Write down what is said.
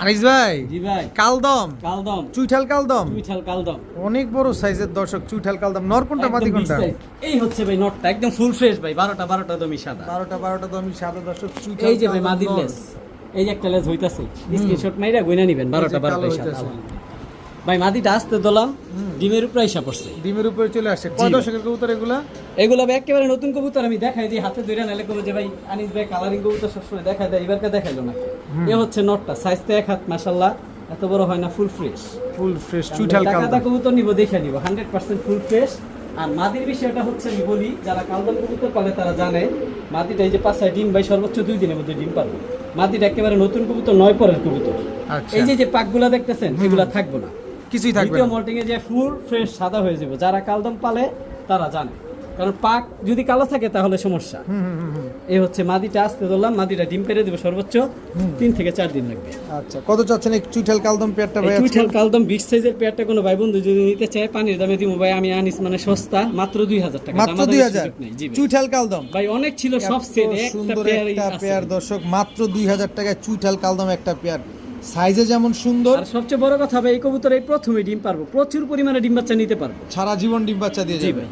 আনিস ভাই, জি ভাই, কালদম কালদম, চুইঠাল কালদম চুইঠাল কালদম অনেক বড় সাইজের দর্শক, চুইঠাল কালদম। নর কোনটা মাদি একদম big কোনটা? size। এই হচ্ছে ভাই নটটা একদম ফুল ফ্রেশ ভাই, 12টা দমি সাদা। 12টা দমি সাদা দর্শক, চুইঠাল এই যে ভাই কালদম মাদির নর। লেস, এই যে একটা লেস হইতাছে, স্ক্রিনশট মাইরা গইনা নিবেন। 12টা কালো সাদা হইতাছে। ভাই। মাদিটা আসতে দলাম, ডিমের উপরে আইসা পড়ছে। ডিমের উপরে চলে আসে। কয় জি। দশকের কবুতর এগুলা? এগুলো ভাই একেবারে নতুন কবুতর। আমি দেখাই দিই হাতে ধরে, নাহলে কবে যে ভাই আনিস ভাই কালারিং কবুতর সবসময় দেখা দেয়, এবারকে দেখাইলো না। এ হচ্ছে নটটা, সাইজ তো এক হাত, মাশাআল্লাহ এত বড় হয় না, ফুল ফ্রেশ। ফুল ফ্রেশ চুইঠাল টাকাটা কালদম। কবুতর নিব, দেখে নিব 100% ফুল ফ্রেশ। আর মাদির বিষয়টা হচ্ছে, আমি বলি যারা কালদম কবুতর পালে তারা জানে, মাদিটা এই যে পাঁচায় ডিম ভাই সর্বোচ্চ 2 দিনের মধ্যে ডিম পারবে। মাদিটা একেবারে নতুন কবুতর, 9 পরের কবুতর। আচ্ছা। এই যে পাকগুলা দেখতেছেন, এগুলা থাকবে না, কিছুই থাকবে দ্বিতীয় না। মল্টিং এ যে ফুল ফ্রেশ সাদা হয়ে যাবে। যারা কালদম পালে তারা জানে, কারণ পাক যদি কালো থাকে তাহলে সমস্যা। এই হচ্ছে মাদিটা, আসতে ধরলাম, মাদিটা ডিম পেড়ে দেবে সর্বোচ্চ 3 থেকে 4 দিন লাগবে। আচ্ছা, কত চাচ্ছেন এই চুইঠাল কালদম পেয়ারটা ভাই? এই চুইঠাল কালদম বিগ সাইজের পেয়ারটা কোনো ভাই বন্ধু যদি নিতে চায়, পানির দামে দিব ভাই আমি। আনিস মানে সস্তা, মাত্র 2000 টাকা। মাত্র দামাদামি 2000 সুযোগ নেই। জি ভাই। চুইঠাল কালদম ভাই অনেক ছিল, সব এত সেট, একটা সুন্দর পেয়ারই একটা আছে। পেয়ার দর্শক, মাত্র 2000 টাকায় চুইঠাল কালদম একটা পেয়ার। সাইজে যেমন সুন্দর, আর সবচেয়ে বড় কথা ভাই, এই কবুতর এই প্রথমে ডিম পারবো, প্রচুর পরিমাণে ডিম বাচ্চা নিতে পারবো। সারা জীবন ডিম বাচ্চা দিয়ে জি যাবে। ভাই।